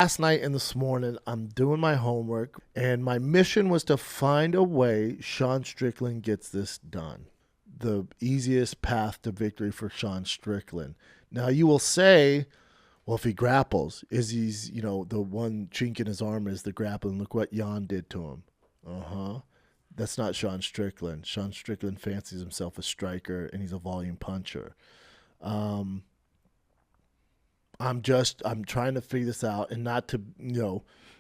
Last night and this morning, I'm doing my homework, and my mission was to find a way Sean Strickland gets this done. The easiest path to victory for Sean Strickland. Now, you will say, well, if he grapples, Izzy's, the one chink in his armor is the grappling. Look what Jan did to him. Uh huh. That's not Sean Strickland. Sean Strickland fancies himself a striker, and he's a volume puncher. Um, I'm trying to figure this out, and not to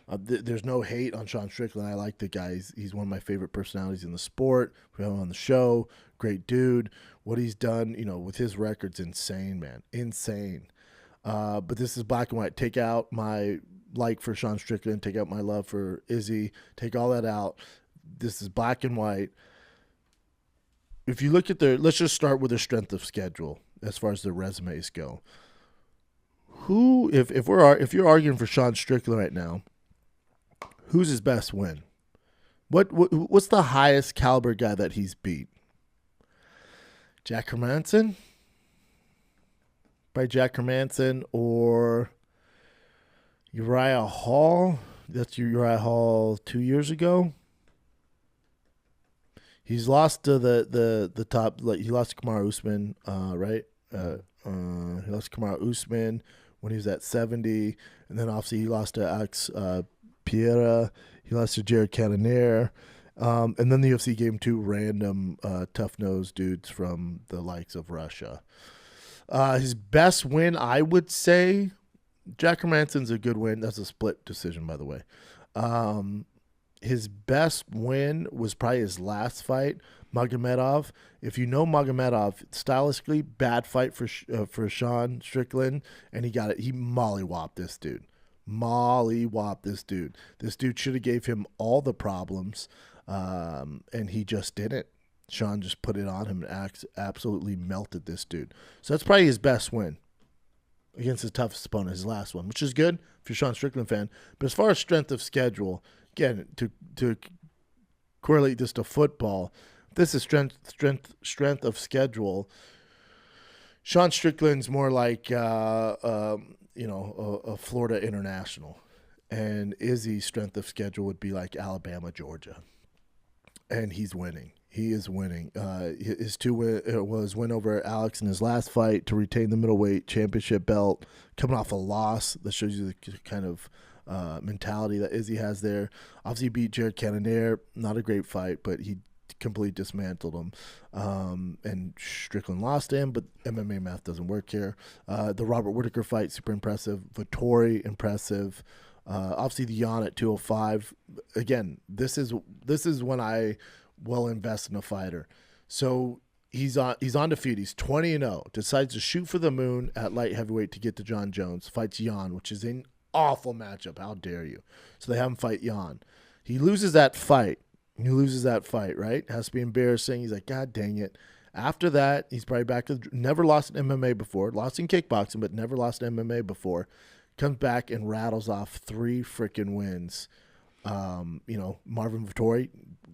there's no hate on Sean Strickland. I like the guy. He's one of my favorite personalities in the sport. We have him on the show. Great dude. What he's done, with his records, insane, man, insane. But this is black and white. Take out my like for Sean Strickland. Take out my love for Izzy. Take all that out. This is black and white. If you look at let's just start with their strength of schedule as far as their resumes go. Who, if you're arguing for Sean Strickland right now, who's his best win? What's the highest caliber guy that he's beat? Jack Hermanson? By Jack Hermanson or Uriah Hall? That's Uriah Hall 2 years ago. He's lost to the top. Like he lost to Kamaru Usman, right? He lost to Kamaru Usman when he was at 70, and then obviously he lost to Alex Pereira. He lost to Jared Cannonier. And then the UFC gave him two random tough-nosed dudes from the likes of Russia. His best win, I would say, Jack Hermanson's a good win. That's a split decision, by the way. His best win was probably his last fight, Magomedov. If you know Magomedov, stylistically, bad fight for Sean Strickland, and he got it. He mollywopped this dude. This dude should have gave him all the problems, and he just didn't. Sean just put it on him and absolutely melted this dude. So that's probably his best win against his toughest opponent, his last one, which is good if you're a Sean Strickland fan. But as far as strength of schedule, again, to correlate this to football, this is strength of schedule. Sean Strickland's more like a Florida international, and Izzy's strength of schedule would be like Alabama, Georgia, and he's winning. He is winning. His win over Alex in his last fight to retain the middleweight championship belt, coming off a loss. That shows you the kind of mentality that Izzy has there. Obviously, he beat Jared Cannonier. Not a great fight, but he completely dismantled him. And Strickland lost him, but MMA math doesn't work here. The Robert Whitaker fight, super impressive. Vittori, impressive. Obviously, the Jan at 205. Again, this is when I will invest in a fighter. So he's undefeated. He's 20-0. Decides to shoot for the moon at light heavyweight to get to John Jones. Fights Jan, which is an awful matchup. How dare you? So they have him fight Jan. He loses that fight, right? Has to be embarrassing. He's like, God dang it. After that, he's probably back to never lost in MMA before. Lost in kickboxing, but never lost in MMA before. Comes back and rattles off 3 freaking wins. Marvin Vittori,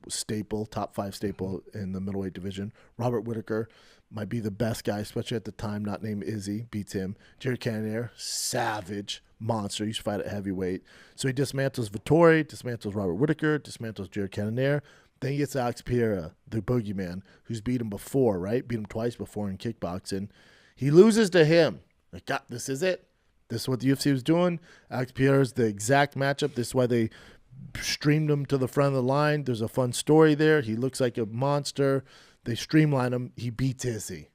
staple, top 5 staple in the middleweight division. Robert Whitaker might be the best guy, especially at the time, not named Izzy, beats him. Jared Cannonier, savage, monster. He used to fight at heavyweight. So he dismantles Vittori, dismantles Robert Whitaker, dismantles Jared Cannonier. Then he gets Alex Pereira, the boogeyman, who's beat him before, right? Beat him twice before in kickboxing. He loses to him. Like, God, this is it. This is what the UFC was doing. Alex Pereira is the exact matchup. This is why they streamed him to the front of the line. There's a fun story there. He looks like a monster. They streamline him. He beats Izzy.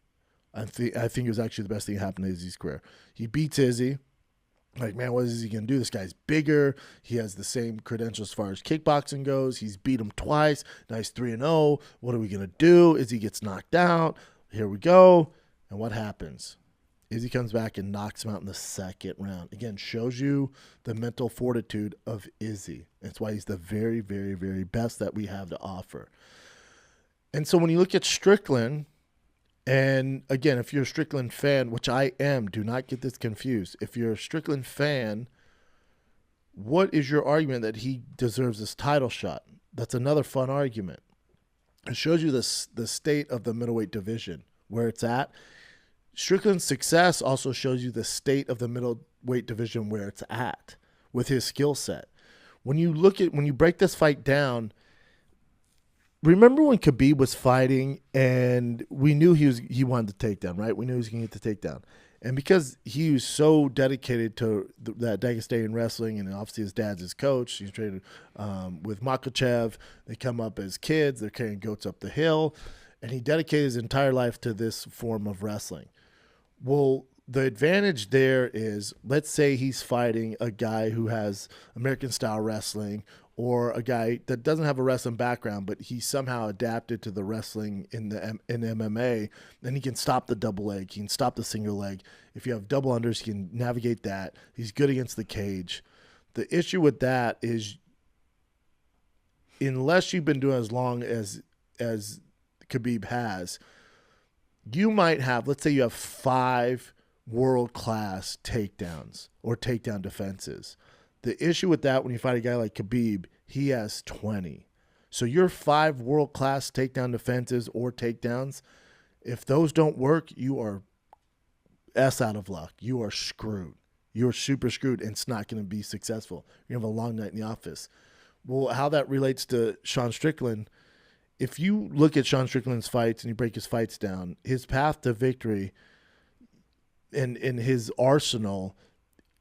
I think it was actually the best thing that happened to Izzy's career. He beats Izzy. Like, man, what is he going to do? This guy's bigger. He has the same credentials as far as kickboxing goes. He's beat him twice. Now he's 3-0. What are we going to do? Izzy gets knocked out. Here we go. And what happens? Izzy comes back and knocks him out in the second round. Again, shows you the mental fortitude of Izzy. That's why he's the very, very, very best that we have to offer. And so when you look at Strickland, and again, if you're a Strickland fan, which I am, do not get this confused. If you're a Strickland fan, what is your argument that he deserves this title shot? That's another fun argument. It shows you the state of the middleweight division, where it's at. Strickland's success also shows you the state of the middleweight division where it's at. with his skill set. When you break this fight down, remember when Khabib was fighting and we knew he wanted the takedown, right? We knew he was going to get the takedown. And because he was so dedicated to that Dagestanian wrestling, and obviously his dad's his coach, he's traded with Makhachev. They come up as kids. They're carrying goats up the hill. And he dedicated his entire life to this form of wrestling. Well, the advantage there is, let's say he's fighting a guy who has American-style wrestling, or a guy that doesn't have a wrestling background, but he somehow adapted to the wrestling in MMA, then he can stop the double leg. He can stop the single leg. If you have double unders, he can navigate that. He's good against the cage. The issue with that is, unless you've been doing it as long as Khabib has, you might have, let's say you have 5 world-class takedowns or takedown defenses. The issue with that, when you fight a guy like Khabib, he has 20. So your 5 world-class takedown defenses or takedowns, if those don't work, you are out of luck. You are screwed. You're super screwed, and it's not going to be successful. You're going to have a long night in the office. Well, how that relates to Sean Strickland, if you look at Sean Strickland's fights and you break his fights down, his path to victory in his arsenal,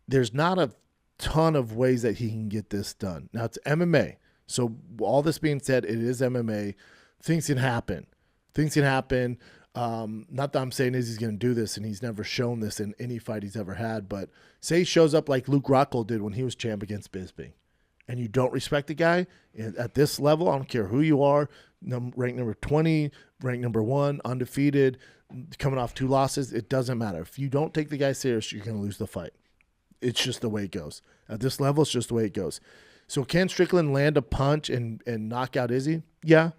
there's not a ton of ways that he can get this done. Now, it's MMA. So all this being said, it is MMA. Things can happen. Not that I'm saying Izzy's going to do this, and he's never shown this in any fight he's ever had, but say he shows up like Luke Rockhold did when he was champ against Bisping, and you don't respect the guy at this level. I don't care who you are, ranked number 20, ranked number 1, undefeated, coming off 2 losses. It doesn't matter. If you don't take the guy serious, you're going to lose the fight. It's just the way it goes. At this level, it's just the way it goes. So can Strickland land a punch and knock out Izzy? Yeah.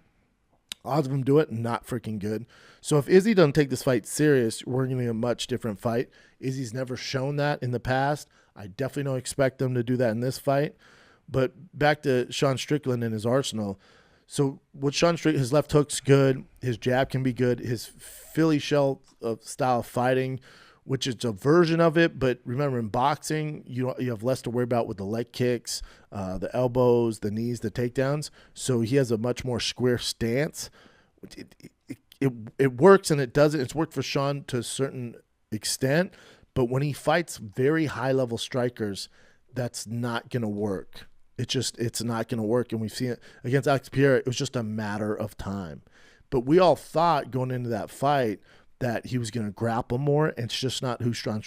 Odds of him do it, not freaking good. So if Izzy doesn't take this fight serious, we're going to get a much different fight. Izzy's never shown that in the past. I definitely don't expect them to do that in this fight. But back to Sean Strickland and his arsenal. So with Sean Strickland, his left hook's good. His jab can be good. His Philly shell style of fighting, which is a version of it, but remember, in boxing, you have less to worry about with the leg kicks, the elbows, the knees, the takedowns. So he has a much more square stance. It works and it doesn't. It's worked for Sean to a certain extent, but when he fights very high-level strikers, that's not going to work. It's not going to work, and we've seen it against Alex Pierre. It was just a matter of time. But we all thought going into that fight that he was going to grapple more, and it's just not who Sean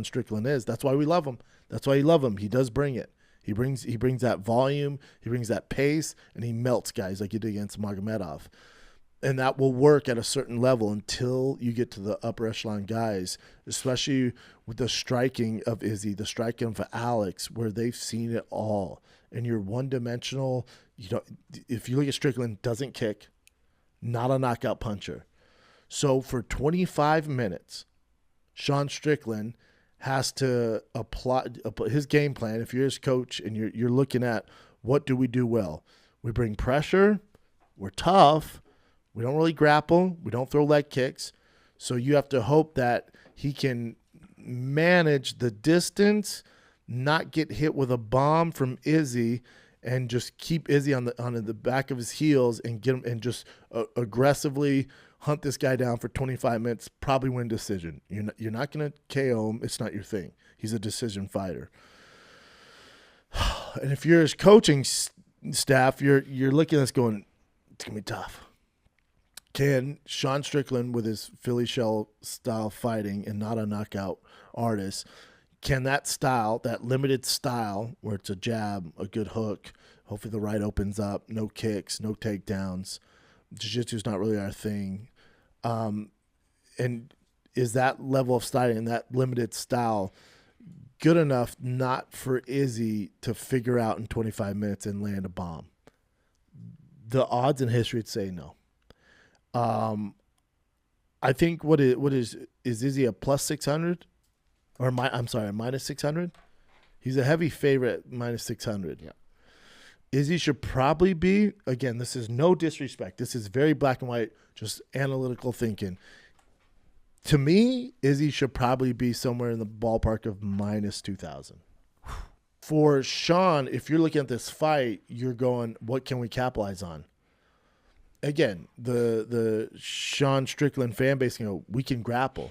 Strickland is. That's why we love him. That's why you love him. He does bring it. He brings that volume, he brings that pace, and he melts guys like he did against Magomedov. And that will work at a certain level until you get to the upper echelon guys, especially with the striking of Izzy, the striking of Alex, where they've seen it all. And you're one-dimensional. If you look at Strickland, doesn't kick, not a knockout puncher. So for 25 minutes, Sean Strickland has to apply his game plan. If you're his coach and you're looking at what do we do well, we bring pressure, we're tough, we don't really grapple, we don't throw leg kicks. So you have to hope that he can manage the distance, not get hit with a bomb from Izzy, and just keep Izzy on the back of his heels and get him and just aggressively hunt this guy down for 25 minutes, probably win decision. You're not going to KO him. It's not your thing. He's a decision fighter. And if you're his coaching staff, you're looking at this going, it's going to be tough. Can Sean Strickland, with his Philly shell style fighting and not a knockout artist, can that style, that limited style where it's a jab, a good hook, hopefully the right opens up, no kicks, no takedowns, jiu-jitsu is not really our thing. And is that level of styling and that limited style good enough not for Izzy to figure out in 25 minutes and land a bomb? The odds in history would say no. I think what is Izzy a plus 600? Or a minus 600? He's a heavy favorite, minus 600. Yeah. Izzy should probably be, again, this is no disrespect. This is very black and white, just analytical thinking. To me, Izzy should probably be somewhere in the ballpark of minus 2,000. For Sean, if you're looking at this fight, you're going, what can we capitalize on? Again, the Sean Strickland fan base, we can grapple.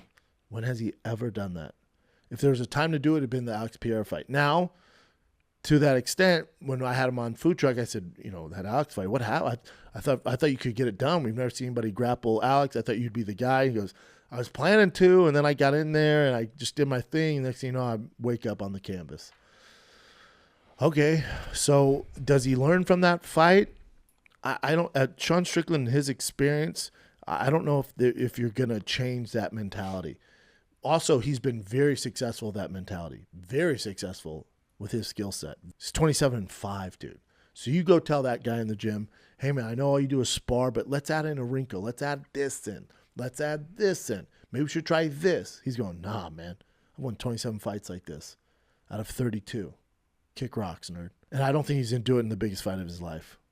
When has he ever done that? If there was a time to do it, it'd been the Alex Pierre fight. Now, to that extent, when I had him on Food Truck, I said, that Alex fight, what happened? I thought you could get it done. We've never seen anybody grapple Alex. I thought you'd be the guy. He goes, I was planning to, and then I got in there and I just did my thing. Next thing you know, I wake up on the canvas. Okay, so does he learn from that fight? I don't. Sean Strickland, his experience, I don't know if you're gonna change that mentality. Also, he's been very successful with that mentality. Very successful with his skill set. He's 27-5, dude. So you go tell that guy in the gym, hey man, I know all you do is spar, but let's add in a wrinkle. Let's add this in. Let's add this in. Maybe we should try this. He's going, nah, man. I won 27 fights like this out of 32. Kick rocks, nerd. And I don't think he's going to do it in the biggest fight of his life.